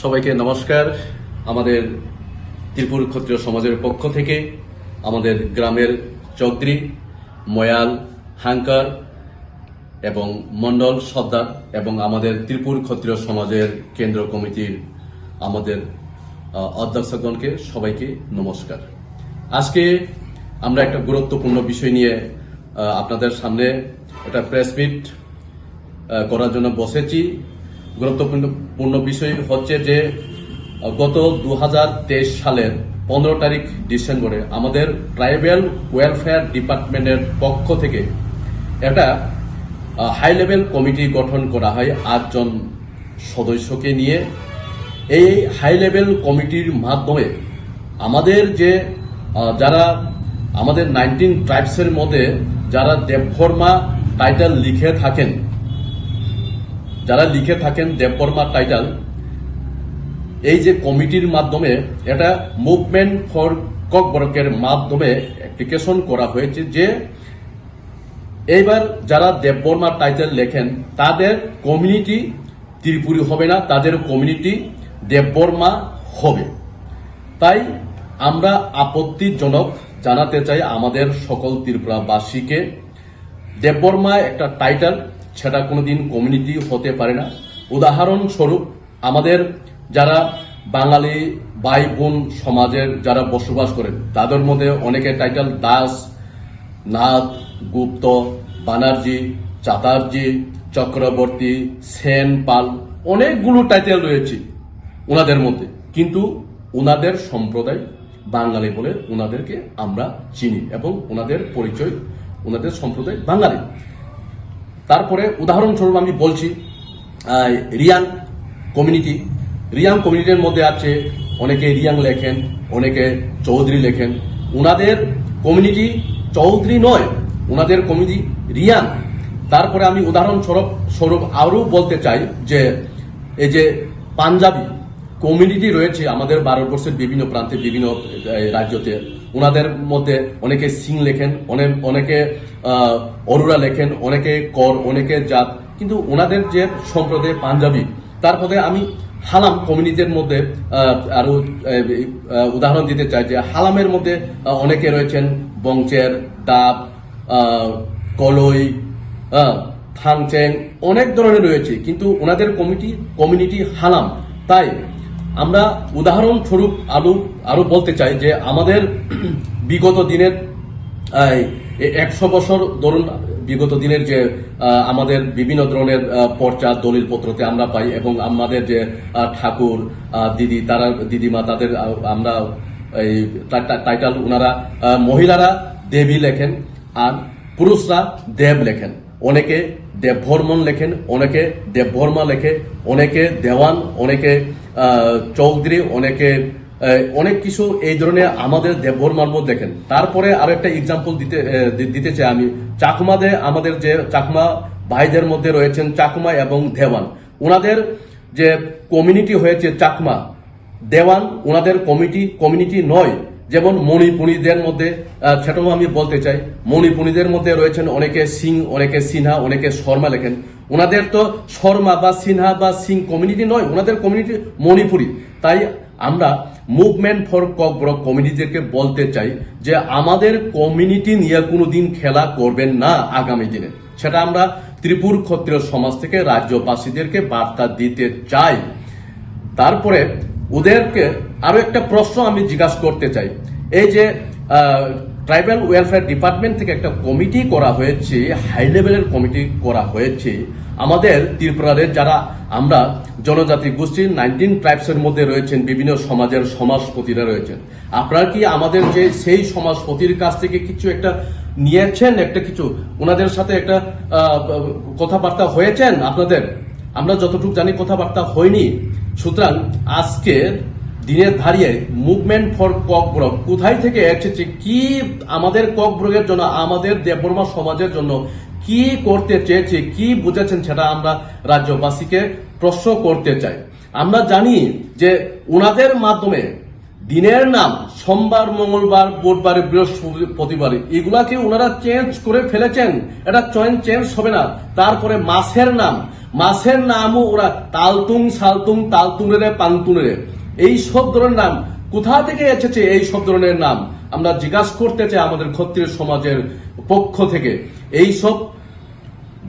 সবাইকে নমস্কার। আমাদের ত্রিপুর ক্ষত্রিয় সমাজের পক্ষ থেকে আমাদের গ্রামের চৌধুরী, ময়াল, হাঙ্কার এবং মন্ডল সর্দার এবং আমাদের ত্রিপুর ক্ষত্রিয় সমাজের কেন্দ্র কমিটির আমাদের অধ্যক্ষগণকে সবাইকে নমস্কার। আজকে আমরা একটা গুরুত্বপূর্ণ বিষয় নিয়ে আপনাদের সামনে একটা প্রেস মিট করার জন্য বসেছি। গুরুত্বপূর্ণ বিষয় হচ্ছে যে গত 2023 সালের 15 তারিখ ডিসেম্বরে আমাদের ট্রাইবাল ওয়েলফেয়ার ডিপার্টমেন্টের পক্ষ থেকে একটা হাই লেভেল কমিটি গঠন করা হয় 8 জন সদস্যকে নিয়ে। এই হাই লেভেল কমিটির মাধ্যমে আমাদের যে যারা আমাদের 19 ট্রাইবসের মধ্যে যারা দেববর্মা টাইটেল লিখে থাকেন, দেববর্মা টাইটেল, এই যে কমিটির মাধ্যমে এটা মুভমেন্ট ফর ককবরকের মাধ্যমে অ্যাপ্লিকেশন করা হয়েছে যে এইবার যারা দেববর্মা টাইটেল লেখেন তাদের কমিউনিটি ত্রিপুরী হবে না, তাদের কমিউনিটি দেববর্মা হবে। তাই আমরা আপত্তিজনক জানাতে চাই আমাদের সকল ত্রিপুরাবাসীকে, দেববর্মা একটা টাইটেল, সেটা কোনোদিন কমিউনিটি হতে পারে না। উদাহরণস্বরূপ আমাদের যারা বাঙালি ভাই বোন সমাজের যারা বসবাস করেন তাদের মধ্যে অনেকে টাইটেল দাস, নাথ, গুপ্ত, বানার্জি, চাটার্জি, চক্রবর্তী, সেন, পাল, অনেকগুলো টাইটেল রয়েছে ওনাদের মধ্যে, কিন্তু ওনাদের সম্প্রদায় বাঙালি বলে ওনাদেরকে আমরা চিনি এবং ওনাদের পরিচয়, ওনাদের সম্প্রদায় বাঙালি। তারপরে উদাহরণস্বরূপ আমি বলছি রিয়াং কমিউনিটির মধ্যে আছে অনেকে রিয়াং লেখেন, অনেকে চৌধুরী লেখেন। ওনাদের কমিউনিটি চৌধুরী নয়, ওনাদের কমিউনিটি রিয়াং। তারপরে আমি উদাহরণস্বরূপ আরও বলতে চাই যে এই যে পাঞ্জাবি কমিউনিটি রয়েছে আমাদের ভারতবর্ষের বিভিন্ন প্রান্তে, বিভিন্ন রাজ্যতে, ওনাদের মধ্যে অনেকে সিং লেখেন, অনেকে অরোরা লেখেন, অনেকে কর, অনেকে জাত, কিন্তু ওনাদের যে সম্প্রদায় পাঞ্জাবি। তারপরে আমি হালাম কমিউনিটির মধ্যে আরো উদাহরণ দিতে চাই যে হালামের মধ্যে অনেকে রয়েছেন বংচের, ডাব, কলই, থাংচেং, অনেক ধরনের রয়েছে, কিন্তু ওনাদের কমিউনিটি হালাম। তাই আমরা উদাহরণস্বরূপ আরো বলতে চাই যে আমাদের বিগত দিনের 100 বছর ধরুন, বিগত দিনের যে আমাদের বিভিন্ন ধরনের পর্চা দলিলপত্রতে আমরা পাই, এবং আমাদের যে ঠাকুর, দিদিমা, তাদের আমরা এই টাইটেল, ওনারা মহিলারা দেবী লেখেন আর পুরুষরা দেব লেখেন। অনেকে দেববর্মন লেখেন, অনেকে দেববর্মা লেখে, অনেকে দেওয়ান, অনেকে চৌধুরী, অনেকে অনেক কিছু এই ধরনের আমাদের দেববর্মার মধ্যে দেখেন। তারপরে আরো একটা এক্সাম্পল দিতে চাই আমি, চাকমাতে আমাদের যে চাকমা ভাইদের মধ্যে রয়েছেন চাকমা এবং দেওয়ান, ওনাদের যে কমিউনিটি হয়েছে চাকমা দেওয়ান, ওনাদের কমিউনিটি নয়। যেমন মণিপুরীদের মধ্যে, সেটাও আমি বলতে চাই, মণিপুরীদের মধ্যে রয়েছেন অনেকে সিং, অনেকে সিনহা, অনেকে শর্মা লেখেন। ওনাদের তো শর্মা বা সিনহা বা সিং কমিউনিটি নয়, ওনাদের কমিউনিটি মণিপুরী। তাই আমরা মুভমেন্ট ফর ককবরক কমিউনিটিকে বলতে চাই যে আমাদের কমিউনিটি নিয়ে কোনোদিন খেলা করবেন না আগামী দিনে। সেটা আমরা ত্রিপুর ক্ষত্রিয় সমাজ থেকে রাজ্যবাসীদেরকে বার্তা দিতে চাই। তারপরে ওদেরকে আরো একটা প্রশ্ন আমি জিজ্ঞাসা করতে চাই, এই যে ট্রাইবাল ওয়েলফেয়ার ডিপার্টমেন্ট থেকে একটা কমিটি করা হয়েছে, হাই লেভেলের কমিটি করা হয়েছে আমাদের ত্রিপুরার যারা আমরা জনজাতি গোষ্ঠীর 19 ট্রাইবসের মধ্যে রয়েছেন, বিভিন্ন সমাজের সমাজপতিরা রয়েছেন। আপনারা কি আমাদের যে সেই সমাজপতির কাছ থেকে কিছু একটা নিয়েছেন, একটা কিছু ওনাদের সাথে একটা কথাবার্তা হয়েছেন আপনাদের? আমরা যতটুকু জানি কথাবার্তা হয়নি। সুতরাং আজকে দিনে দাঁড়িয়ে মুভমেন্ট ফর ককবরক কোথায় থেকে এসেছে, কি আমাদের ককবরকের জন্য, আমাদের দেববর্মা সমাজের জন্য কি করতে চেয়েছে, কি বুঝেছেন, সেটা আমরা রাজ্যবাসীকে প্রশ্ন করতে চাই। আমরা জানি যে ওনাদের মাধ্যমে দিনের নাম সোমবার, মঙ্গলবার, বুধবার, বৃহস্পতিবার এগুলাকে ওনারা চেঞ্জ করে ফেলেছেন। এটা চেঞ্জ হবে না। তারপরে মাসের নামও ওরা তালতুং, সালতুং, তালতুংরে, পান্তুংরে এই সব ধরনের নাম কোথা থেকে এসেছে? এই সব ধরনের নাম আমরা জিজ্ঞাসা করতে চাই আমাদের ক্ষত্রিয় সমাজের পক্ষ থেকে। এই সব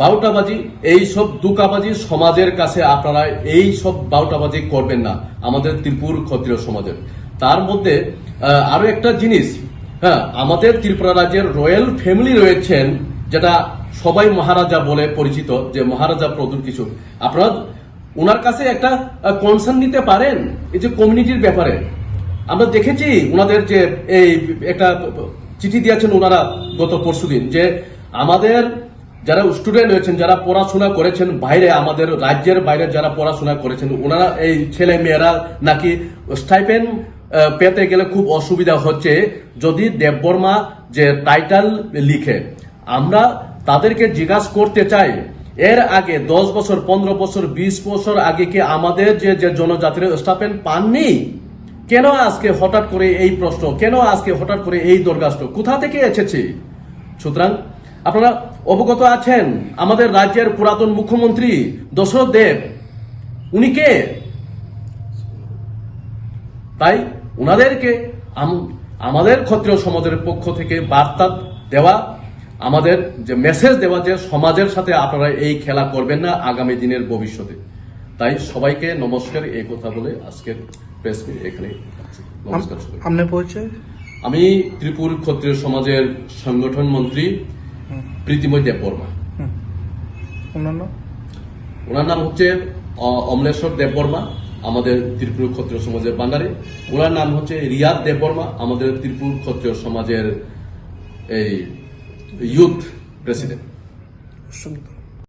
বাউটাবাজি, এই সব দুকাবাজি সমাজের কাছে আপনারা এই সব বাউটাবাজি করবেন না আমাদের ত্রিপুর ক্ষত্রিয় সমাজের। তার মধ্যে আরো একটা জিনিস, হ্যাঁ, আমাদের ত্রিপুরা রাজ্যের রয়্যাল ফ্যামিলি রয়েছেন, যেটা সবাই মহারাজা বলে পরিচিত, যে মহারাজা প্রদুর কিছু আপনারা ওনার কাছে একটা কনসার্ন নিতে পারেন এই যে কমিউনিটির ব্যাপারে। আমরা দেখেছি ওনাদের যে এই একটা চিঠি দিয়েছেন ওনারা গত পরশুদিন, যে আমাদের যারা স্টুডেন্ট রয়েছেন, যারা পড়াশোনা করেছেন বাইরে, আমাদের রাজ্যের বাইরে যারা পড়াশোনা করেছেন, ওনারা এই ছেলে মেয়েরা নাকি স্টাইপেন্ড পেতে গেলে খুব অসুবিধা হচ্ছে যদি দেববর্মা যে টাইটেল লিখে। আমরা তাদেরকে জিজ্ঞাসা করতে চাই, এর আগে 10 বছর, 15 বছর, 20 বছর আগে কি আমাদের যে জনজাতির স্টাইপেন্ড পাননি? কেন আজকে হঠাৎ করে এই প্রশ্ন? কেন আজকে হঠাৎ করে এই দরখাস্ত? কোথা থেকে এসেছে? সুতরাং আপনারা অবগত আছেন আমাদের রাজ্যের পুরাতন মুখ্যমন্ত্রী দশরথ দেব, উনি কে? তাই ওনাদেরকে আমাদের ক্ষত্রিয় সমাজের পক্ষ থেকে বার্তা দেওয়া, আমাদের যে মেসেজ দেওয়া, যে সমাজের সাথে আপনারা এই খেলা করবেন না আগামী দিনের ভবিষ্যতে। তাই সবাইকে নমস্কার, এই কথা বলে আজকের প্রেস মিট এখানে নমস্কার। আপনার পরিচয়? আমি ত্রিপুর ক্ষত্রিয় সমাজের সংগঠন মন্ত্রী প্রীতিময় দেববর্মা। ওনার নাম হচ্ছে অমলেশ্বর দেববর্মা, আমাদের ত্রিপুর ক্ষত্রিয় সমাজের বান্ডারে। ওনার নাম হচ্ছে রিয়াদ দেববর্মা, আমাদের ত্রিপুর ক্ষত্রিয় সমাজের এই ইউথ প্রেসিডেন্ট।